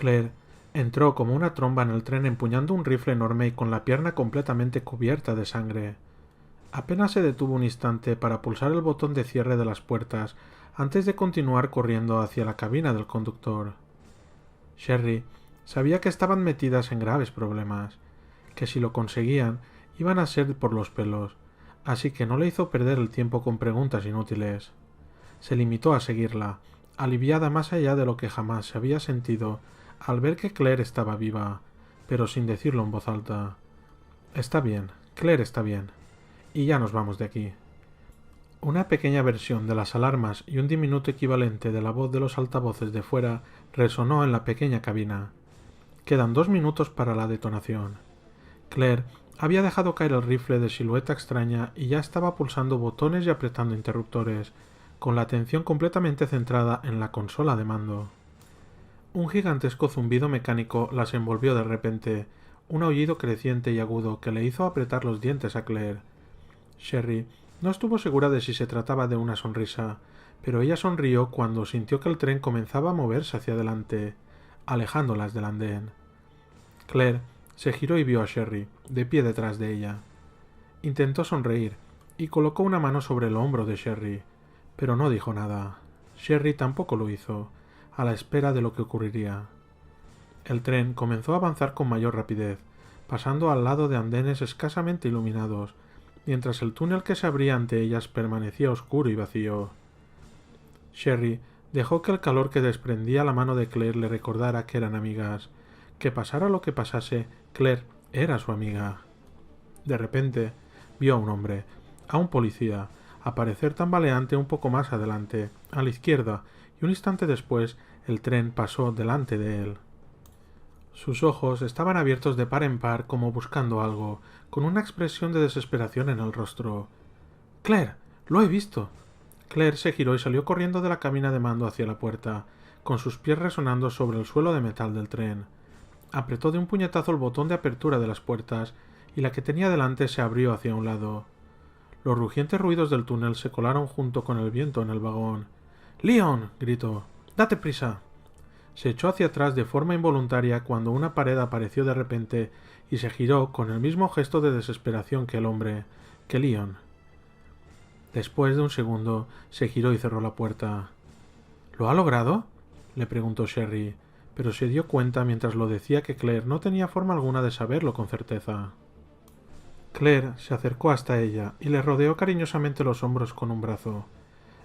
Claire entró como una tromba en el tren empuñando un rifle enorme y con la pierna completamente cubierta de sangre. Apenas se detuvo un instante para pulsar el botón de cierre de las puertas antes de continuar corriendo hacia la cabina del conductor. Sherry sabía que estaban metidas en graves problemas, que si lo conseguían iban a ser por los pelos, así que no le hizo perder el tiempo con preguntas inútiles. Se limitó a seguirla, aliviada más allá de lo que jamás se había sentido al ver que Claire estaba viva, pero sin decirlo en voz alta. Está bien, Claire está bien. Y ya nos vamos de aquí. Una pequeña versión de las alarmas y un diminuto equivalente de la voz de los altavoces de fuera resonó en la pequeña cabina. Quedan 2 minutos para la detonación. Claire había dejado caer el rifle de silueta extraña y ya estaba pulsando botones y apretando interruptores, con la atención completamente centrada en la consola de mando. Un gigantesco zumbido mecánico las envolvió de repente, un aullido creciente y agudo que le hizo apretar los dientes a Claire. Sherry no estuvo segura de si se trataba de una sonrisa, pero ella sonrió cuando sintió que el tren comenzaba a moverse hacia adelante, alejándolas del andén. Claire se giró y vio a Sherry, de pie detrás de ella. Intentó sonreír, y colocó una mano sobre el hombro de Sherry, pero no dijo nada. Sherry tampoco lo hizo, a la espera de lo que ocurriría. El tren comenzó a avanzar con mayor rapidez, pasando al lado de andenes escasamente iluminados, mientras el túnel que se abría ante ellas permanecía oscuro y vacío. Sherry dejó que el calor que desprendía la mano de Claire le recordara que eran amigas, que pasara lo que pasase, Claire era su amiga. De repente, vio a un hombre, a un policía, aparecer tambaleante un poco más adelante, a la izquierda, y un instante después el tren pasó delante de él. Sus ojos estaban abiertos de par en par como buscando algo, con una expresión de desesperación en el rostro. —¡Claire! ¡Lo he visto! Claire se giró y salió corriendo de la cabina de mando hacia la puerta, con sus pies resonando sobre el suelo de metal del tren. Apretó de un puñetazo el botón de apertura de las puertas, y la que tenía delante se abrió hacia un lado. Los rugientes ruidos del túnel se colaron junto con el viento en el vagón. —¡Leon! —gritó. —¡Date prisa! Se echó hacia atrás de forma involuntaria cuando una pared apareció de repente y se giró con el mismo gesto de desesperación que el hombre, que Leon. Después de un segundo se giró y cerró la puerta. —¿Lo ha logrado? —le preguntó Sherry, pero se dio cuenta mientras lo decía que Claire no tenía forma alguna de saberlo con certeza. Claire se acercó hasta ella y le rodeó cariñosamente los hombros con un brazo.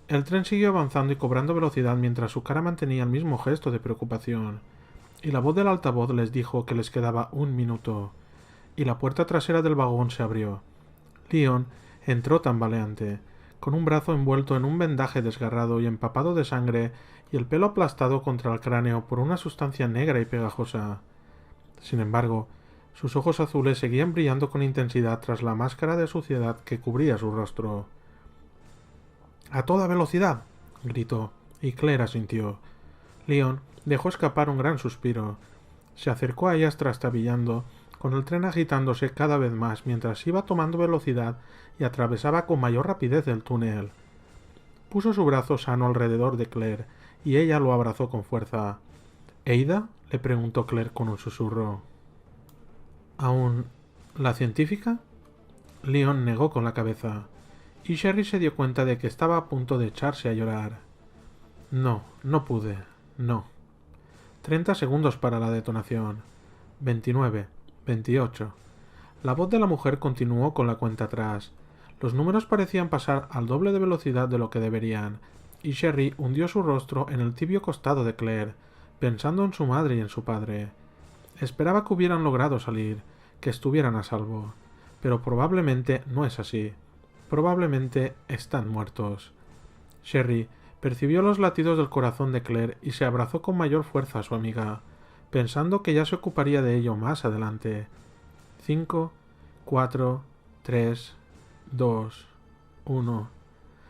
El tren siguió avanzando y cobrando velocidad mientras su cara mantenía el mismo gesto de preocupación, y la voz del altavoz les dijo que les quedaba 1 minuto, y la puerta trasera del vagón se abrió. Leon entró tambaleante, con un brazo envuelto en un vendaje desgarrado y empapado de sangre y el pelo aplastado contra el cráneo por una sustancia negra y pegajosa. Sin embargo, sus ojos azules seguían brillando con intensidad tras la máscara de suciedad que cubría su rostro. —¡A toda velocidad! —gritó, y Claire asintió. Leon dejó escapar un gran suspiro. Se acercó a ellas trastabillando, con el tren agitándose cada vez más mientras iba tomando velocidad y atravesaba con mayor rapidez el túnel. Puso su brazo sano alrededor de Claire, y ella lo abrazó con fuerza. —¿Ada? —le preguntó Claire con un susurro. —¿Aún... la científica? Leon negó con la cabeza, y Sherry se dio cuenta de que estaba a punto de echarse a llorar. —No, no pude. No. 30 segundos para la detonación. 29. 28. La voz de la mujer continuó con la cuenta atrás. Los números parecían pasar al doble de velocidad de lo que deberían, y Sherry hundió su rostro en el tibio costado de Claire, pensando en su madre y en su padre. Esperaba que hubieran logrado salir, que estuvieran a salvo, pero probablemente no es así. Probablemente están muertos. Sherry percibió los latidos del corazón de Claire y se abrazó con mayor fuerza a su amiga, pensando que ya se ocuparía de ello más adelante. 5, 4, 3, 2, 1.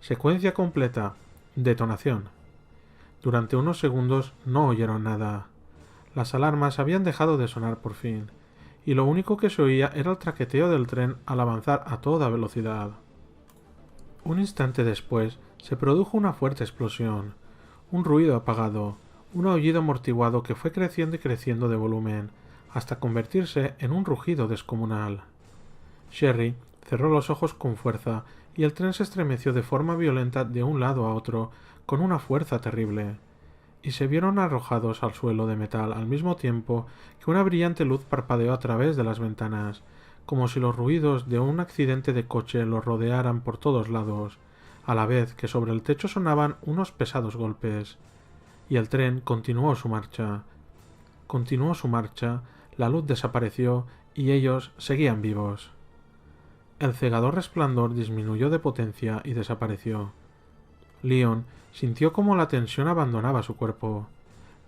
Secuencia completa. Detonación. Durante unos segundos no oyeron nada. Las alarmas habían dejado de sonar por fin, y lo único que se oía era el traqueteo del tren al avanzar a toda velocidad. Un instante después se produjo una fuerte explosión, un ruido apagado, un aullido amortiguado que fue creciendo y creciendo de volumen, hasta convertirse en un rugido descomunal. Sherry cerró los ojos con fuerza y el tren se estremeció de forma violenta de un lado a otro, con una fuerza terrible, y se vieron arrojados al suelo de metal al mismo tiempo que una brillante luz parpadeó a través de las ventanas, como si los ruidos de un accidente de coche los rodearan por todos lados, a la vez que sobre el techo sonaban unos pesados golpes. Y el tren continuó su marcha. Continuó su marcha, la luz desapareció y ellos seguían vivos. El cegador resplandor disminuyó de potencia y desapareció. Leon sintió como la tensión abandonaba su cuerpo.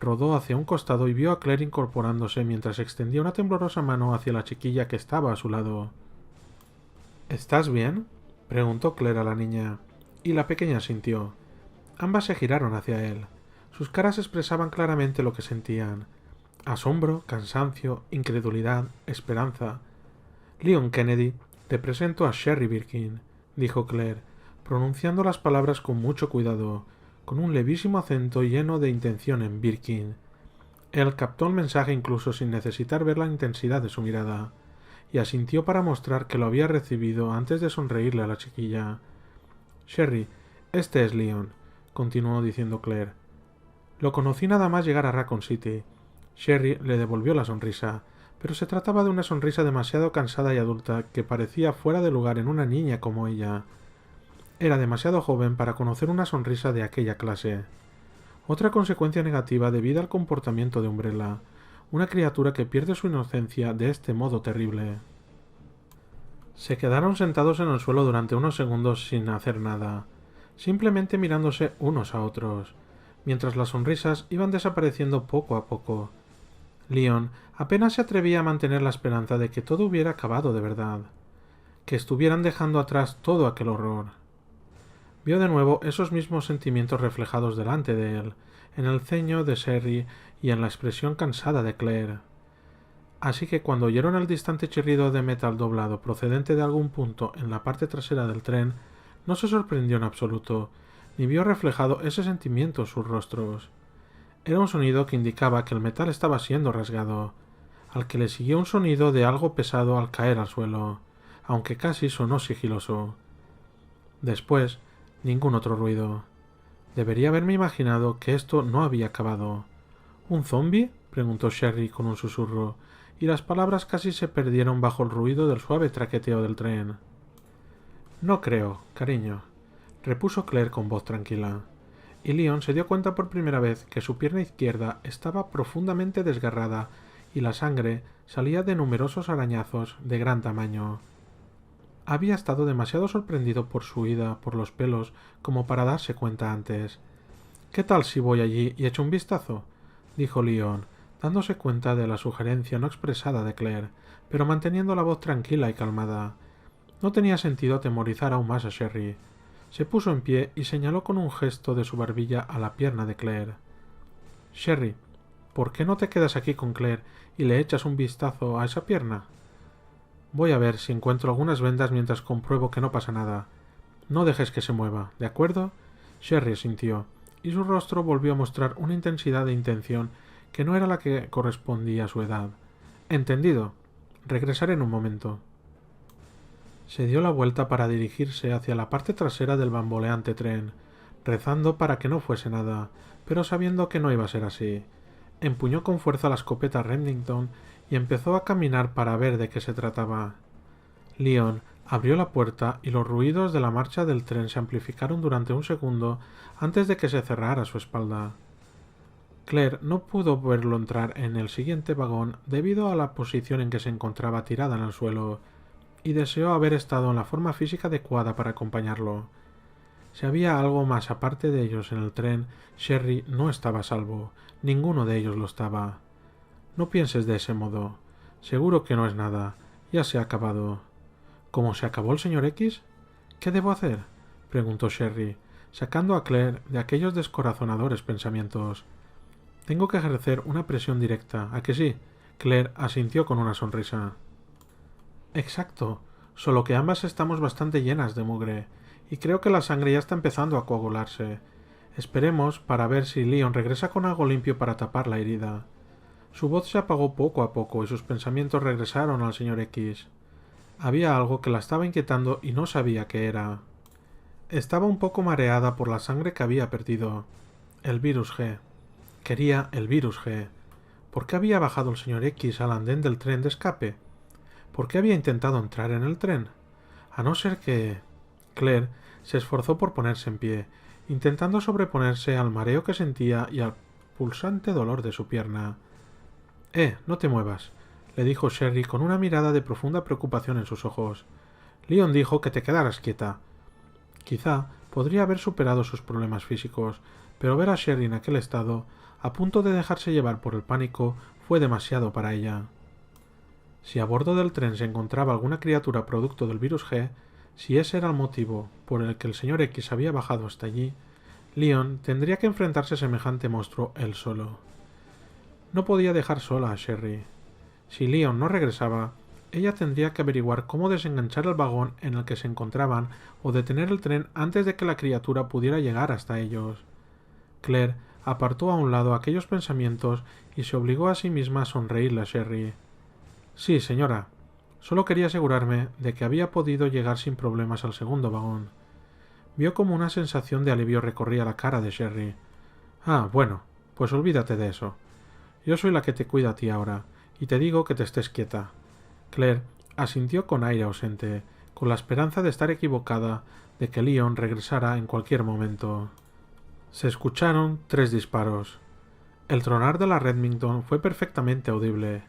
Rodó hacia un costado y vio a Claire incorporándose mientras extendía una temblorosa mano hacia la chiquilla que estaba a su lado. ¿Estás bien?, preguntó Claire a la niña, y la pequeña sintió. Ambas se giraron hacia él. Sus caras expresaban claramente lo que sentían: asombro, cansancio, incredulidad, esperanza. Leon Kennedy, te presento a Sherry Birkin, dijo Claire, pronunciando las palabras con mucho cuidado, con un levísimo acento lleno de intención en Birkin. Él captó el mensaje incluso sin necesitar ver la intensidad de su mirada, y asintió para mostrar que lo había recibido antes de sonreírle a la chiquilla. Sherry, este es Leon, continuó diciendo Claire. Lo conocí nada más llegar a Raccoon City. Sherry le devolvió la sonrisa, pero se trataba de una sonrisa demasiado cansada y adulta que parecía fuera de lugar en una niña como ella. Era demasiado joven para conocer una sonrisa de aquella clase. Otra consecuencia negativa debida al comportamiento de Umbrella, una criatura que pierde su inocencia de este modo terrible. Se quedaron sentados en el suelo durante unos segundos sin hacer nada, simplemente mirándose unos a otros, mientras las sonrisas iban desapareciendo poco a poco. Leon apenas se atrevía a mantener la esperanza de que todo hubiera acabado de verdad, que estuvieran dejando atrás todo aquel horror. Vio de nuevo esos mismos sentimientos reflejados delante de él, en el ceño de Sherry y en la expresión cansada de Claire. Así que cuando oyeron el distante chirrido de metal doblado procedente de algún punto en la parte trasera del tren, no se sorprendió en absoluto, ni vio reflejado ese sentimiento en sus rostros. Era un sonido que indicaba que el metal estaba siendo rasgado, al que le siguió un sonido de algo pesado al caer al suelo, aunque casi sonó sigiloso. Después, ningún otro ruido. Debería haberme imaginado que esto no había acabado. ¿Un zombi?, preguntó Sherry con un susurro, y las palabras casi se perdieron bajo el ruido del suave traqueteo del tren. No creo, cariño, repuso Claire con voz tranquila, y Leon se dio cuenta por primera vez que su pierna izquierda estaba profundamente desgarrada y la sangre salía de numerosos arañazos de gran tamaño. Había estado demasiado sorprendido por su huida por los pelos como para darse cuenta antes. ¿Qué tal si voy allí y echo un vistazo?, dijo Leon, dándose cuenta de la sugerencia no expresada de Claire, pero manteniendo la voz tranquila y calmada. No tenía sentido atemorizar aún más a Sherry. Se puso en pie y señaló con un gesto de su barbilla a la pierna de Claire. Sherry, ¿por qué no te quedas aquí con Claire y le echas un vistazo a esa pierna? Voy a ver si encuentro algunas vendas mientras compruebo que no pasa nada. No dejes que se mueva, ¿de acuerdo? Sherry asintió, y su rostro volvió a mostrar una intensidad de intención que no era la que correspondía a su edad. Entendido. Regresaré en un momento. Se dio la vuelta para dirigirse hacia la parte trasera del bamboleante tren, rezando para que no fuese nada, pero sabiendo que no iba a ser así. Empuñó con fuerza la escopeta Remington y empezó a caminar para ver de qué se trataba. Leon abrió la puerta y los ruidos de la marcha del tren se amplificaron durante un segundo antes de que se cerrara a su espalda. Claire no pudo verlo entrar en el siguiente vagón debido a la posición en que se encontraba tirada en el suelo, y deseó haber estado en la forma física adecuada para acompañarlo. Si había algo más aparte de ellos en el tren, Sherry no estaba a salvo. Ninguno de ellos lo estaba. No pienses de ese modo. Seguro que no es nada. Ya se ha acabado. ¿Cómo se acabó el señor X? ¿Qué debo hacer?, preguntó Sherry, sacando a Claire de aquellos descorazonadores pensamientos. Tengo que ejercer una presión directa, ¿a que sí? Claire asintió con una sonrisa. Exacto, solo que ambas estamos bastante llenas de mugre, y creo que la sangre ya está empezando a coagularse. Esperemos para ver si Leon regresa con algo limpio para tapar la herida. Su voz se apagó poco a poco y sus pensamientos regresaron al señor X. Había algo que la estaba inquietando y no sabía qué era. Estaba un poco mareada por la sangre que había perdido. El virus G. Quería el virus G. ¿Por qué había bajado el señor X al andén del tren de escape? ¿Por qué había intentado entrar en el tren? A no ser que... Claire se esforzó por ponerse en pie, intentando sobreponerse al mareo que sentía y al pulsante dolor de su pierna. No te muevas, le dijo Sherry con una mirada de profunda preocupación en sus ojos. Leon dijo que te quedaras quieta. Quizá podría haber superado sus problemas físicos, pero ver a Sherry en aquel estado, a punto de dejarse llevar por el pánico, fue demasiado para ella. Si a bordo del tren se encontraba alguna criatura producto del virus G, si ese era el motivo por el que el señor X había bajado hasta allí, Leon tendría que enfrentarse a semejante monstruo él solo. No podía dejar sola a Sherry. Si Leon no regresaba, ella tendría que averiguar cómo desenganchar el vagón en el que se encontraban o detener el tren antes de que la criatura pudiera llegar hasta ellos. Claire apartó a un lado aquellos pensamientos y se obligó a sí misma a sonreírle a Sherry. Sí, señora. Solo quería asegurarme de que había podido llegar sin problemas al segundo vagón. Vio como una sensación de alivio recorría la cara de Sherry. Ah, bueno, pues olvídate de eso. Yo soy la que te cuida a ti ahora, y te digo que te estés quieta. Claire asintió con aire ausente, con la esperanza de estar equivocada, de que Leon regresara en cualquier momento. Se escucharon 3 disparos. El tronar de la Remington fue perfectamente audible.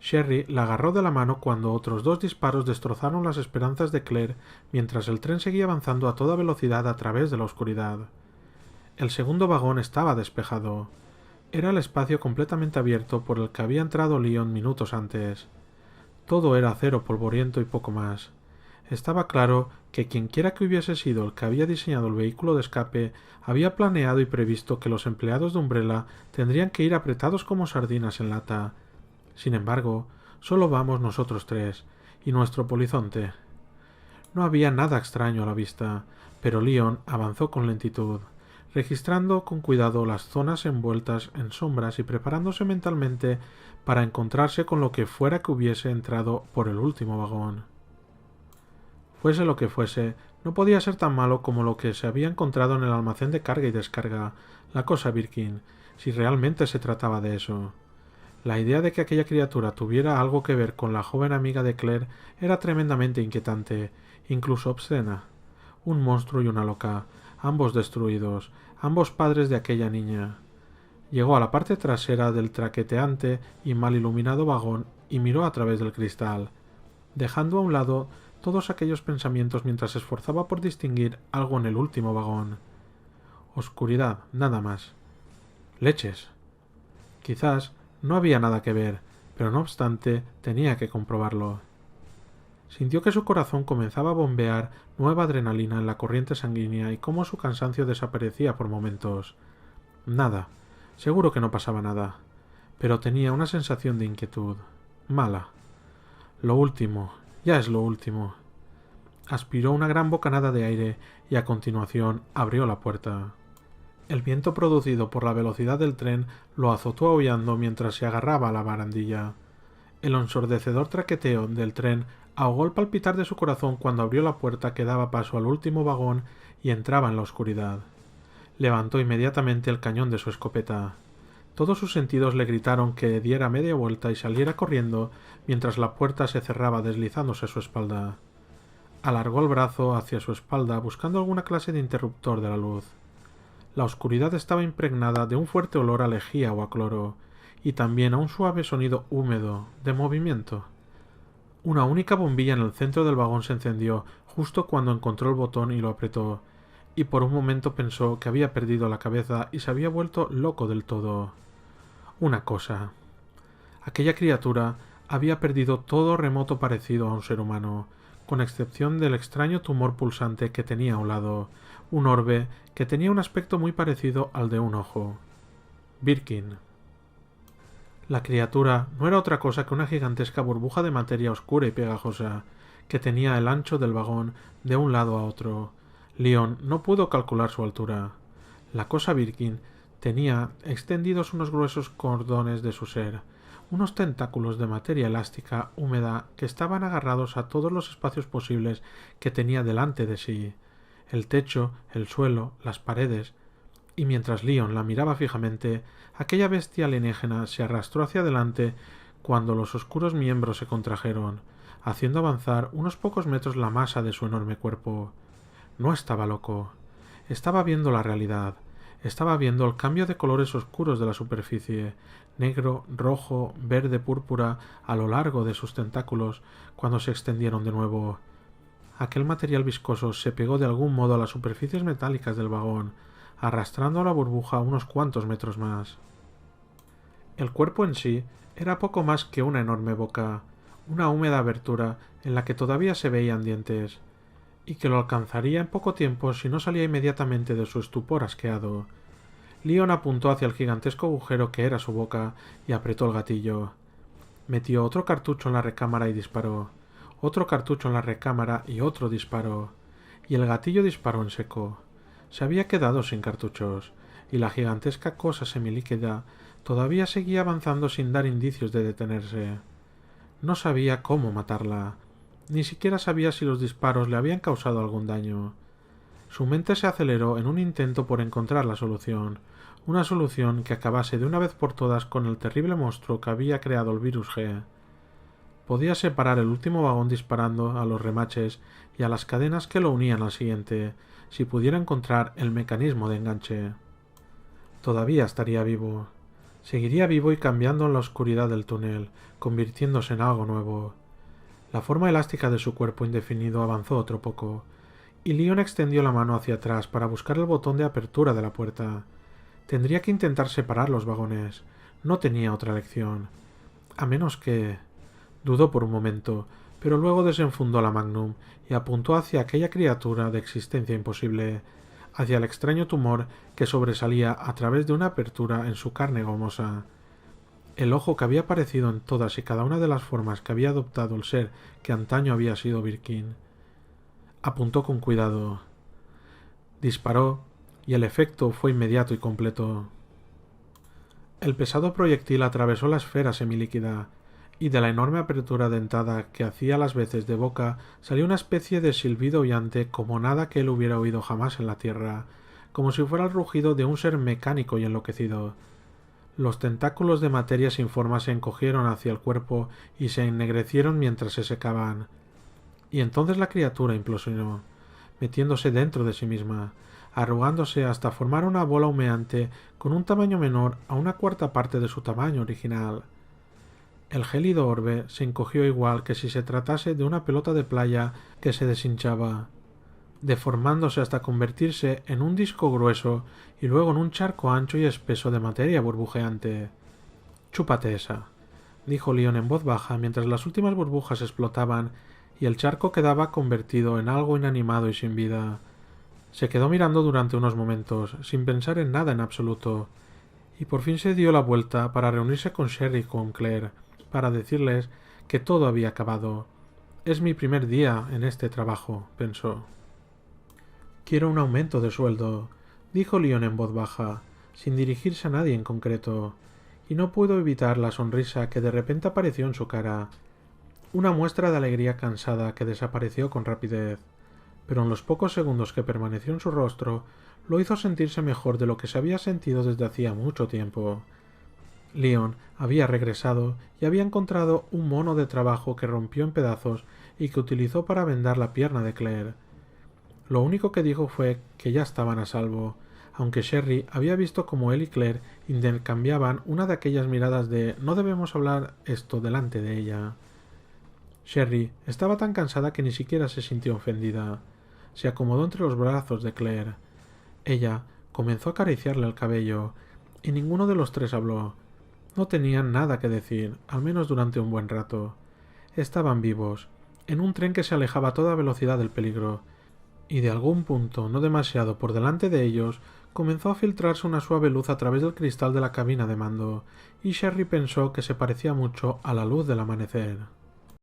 Sherry la agarró de la mano cuando otros 2 disparos destrozaron las esperanzas de Claire mientras el tren seguía avanzando a toda velocidad a través de la oscuridad. El segundo vagón estaba despejado. Era el espacio completamente abierto por el que había entrado Leon minutos antes. Todo era acero polvoriento y poco más. Estaba claro que quienquiera que hubiese sido el que había diseñado el vehículo de escape había planeado y previsto que los empleados de Umbrella tendrían que ir apretados como sardinas en lata. Sin embargo, solo vamos nosotros 3 y nuestro polizonte. No había nada extraño a la vista, pero Leon avanzó con lentitud, registrando con cuidado las zonas envueltas en sombras y preparándose mentalmente para encontrarse con lo que fuera que hubiese entrado por el último vagón. Fuese lo que fuese, no podía ser tan malo como lo que se había encontrado en el almacén de carga y descarga, la cosa Birkin, si realmente se trataba de eso. La idea de que aquella criatura tuviera algo que ver con la joven amiga de Claire era tremendamente inquietante, incluso obscena. Un monstruo y una loca, ambos destruidos, ambos padres de aquella niña. Llegó a la parte trasera del traqueteante y mal iluminado vagón y miró a través del cristal, dejando a un lado todos aquellos pensamientos mientras se esforzaba por distinguir algo en el último vagón. Oscuridad, nada más. Leches. Quizás no había nada que ver, pero no obstante tenía que comprobarlo. Sintió que su corazón comenzaba a bombear nueva adrenalina en la corriente sanguínea y cómo su cansancio desaparecía por momentos. Nada. Seguro que no pasaba nada. Pero tenía una sensación de inquietud. Mala. Lo último. Ya es lo último. Aspiró una gran bocanada de aire y a continuación abrió la puerta. El viento producido por la velocidad del tren lo azotó aullando mientras se agarraba a la barandilla. El ensordecedor traqueteo del tren ahogó el palpitar de su corazón cuando abrió la puerta que daba paso al último vagón y entraba en la oscuridad. Levantó inmediatamente el cañón de su escopeta. Todos sus sentidos le gritaron que diera media vuelta y saliera corriendo mientras la puerta se cerraba deslizándose a su espalda. Alargó el brazo hacia su espalda buscando alguna clase de interruptor de la luz. La oscuridad estaba impregnada de un fuerte olor a lejía o a cloro, y también a un suave sonido húmedo, de movimiento. Una única bombilla en el centro del vagón se encendió justo cuando encontró el botón y lo apretó, y por un momento pensó que había perdido la cabeza y se había vuelto loco del todo. Una cosa. Aquella criatura había perdido todo remoto parecido a un ser humano, con excepción del extraño tumor pulsante que tenía a un lado, un orbe que tenía un aspecto muy parecido al de un ojo. Birkin. La criatura no era otra cosa que una gigantesca burbuja de materia oscura y pegajosa, que tenía el ancho del vagón de un lado a otro. Leon no pudo calcular su altura. La cosa Birkin tenía extendidos unos gruesos cordones de su ser, unos tentáculos de materia elástica húmeda que estaban agarrados a todos los espacios posibles que tenía delante de sí, el techo, el suelo, las paredes, y mientras Leon la miraba fijamente, aquella bestia alienígena se arrastró hacia adelante cuando los oscuros miembros se contrajeron, haciendo avanzar unos pocos metros la masa de su enorme cuerpo. No estaba loco. Estaba viendo la realidad. Estaba viendo el cambio de colores oscuros de la superficie, negro, rojo, verde, púrpura, a lo largo de sus tentáculos, cuando se extendieron de nuevo. Aquel material viscoso se pegó de algún modo a las superficies metálicas del vagón, arrastrando la burbuja unos cuantos metros más. El cuerpo en sí era poco más que una enorme boca, una húmeda abertura en la que todavía se veían dientes, y que lo alcanzaría en poco tiempo si no salía inmediatamente de su estupor asqueado. Leon apuntó hacia el gigantesco agujero que era su boca y apretó el gatillo. Metió otro cartucho en la recámara y disparó. Otro cartucho en la recámara y otro disparo. Y el gatillo disparó en seco. Se había quedado sin cartuchos, y la gigantesca cosa semilíquida todavía seguía avanzando sin dar indicios de detenerse. No sabía cómo matarla. Ni siquiera sabía si los disparos le habían causado algún daño. Su mente se aceleró en un intento por encontrar la solución, una solución que acabase de una vez por todas con el terrible monstruo que había creado el virus G. Podía separar el último vagón disparando a los remaches y a las cadenas que lo unían al siguiente, si pudiera encontrar el mecanismo de enganche. Todavía estaría vivo. Seguiría vivo y cambiando en la oscuridad del túnel, convirtiéndose en algo nuevo. La forma elástica de su cuerpo indefinido avanzó otro poco, y Leon extendió la mano hacia atrás para buscar el botón de apertura de la puerta. Tendría que intentar separar los vagones. No tenía otra elección. A menos que... Dudó por un momento, pero luego desenfundó la Magnum y apuntó hacia aquella criatura de existencia imposible, hacia el extraño tumor que sobresalía a través de una apertura en su carne gomosa. El ojo que había aparecido en todas y cada una de las formas que había adoptado el ser que antaño había sido Birkin. Apuntó con cuidado. Disparó, y el efecto fue inmediato y completo. El pesado proyectil atravesó la esfera semilíquida, y de la enorme apertura dentada que hacía las veces de boca salió una especie de silbido aullante como nada que él hubiera oído jamás en la tierra, como si fuera el rugido de un ser mecánico y enloquecido. Los tentáculos de materia sin forma se encogieron hacia el cuerpo y se ennegrecieron mientras se secaban. Y entonces la criatura implosionó, metiéndose dentro de sí misma, arrugándose hasta formar una bola humeante con un tamaño menor a una cuarta parte de su tamaño original. El gélido orbe se encogió igual que si se tratase de una pelota de playa que se deshinchaba, deformándose hasta convertirse en un disco grueso y luego en un charco ancho y espeso de materia burbujeante. «Chúpate esa», dijo Leon en voz baja mientras las últimas burbujas explotaban y el charco quedaba convertido en algo inanimado y sin vida. Se quedó mirando durante unos momentos, sin pensar en nada en absoluto, y por fin se dio la vuelta para reunirse con Sherry y con Claire, para decirles que todo había acabado. «Es mi primer día en este trabajo», pensó. «Quiero un aumento de sueldo», dijo Leon en voz baja, sin dirigirse a nadie en concreto, y no pudo evitar la sonrisa que de repente apareció en su cara, una muestra de alegría cansada que desapareció con rapidez, pero en los pocos segundos que permaneció en su rostro lo hizo sentirse mejor de lo que se había sentido desde hacía mucho tiempo. Leon había regresado y había encontrado un mono de trabajo que rompió en pedazos y que utilizó para vendar la pierna de Claire. Lo único que dijo fue que ya estaban a salvo, aunque Sherry había visto cómo él y Claire intercambiaban una de aquellas miradas de «no debemos hablar esto delante de ella». Sherry estaba tan cansada que ni siquiera se sintió ofendida. Se acomodó entre los brazos de Claire. Ella comenzó a acariciarle el cabello, y ninguno de los tres habló. No tenían nada que decir, al menos durante un buen rato. Estaban vivos, en un tren que se alejaba a toda velocidad del peligro, y de algún punto no demasiado por delante de ellos comenzó a filtrarse una suave luz a través del cristal de la cabina de mando, y Sherry pensó que se parecía mucho a la luz del amanecer.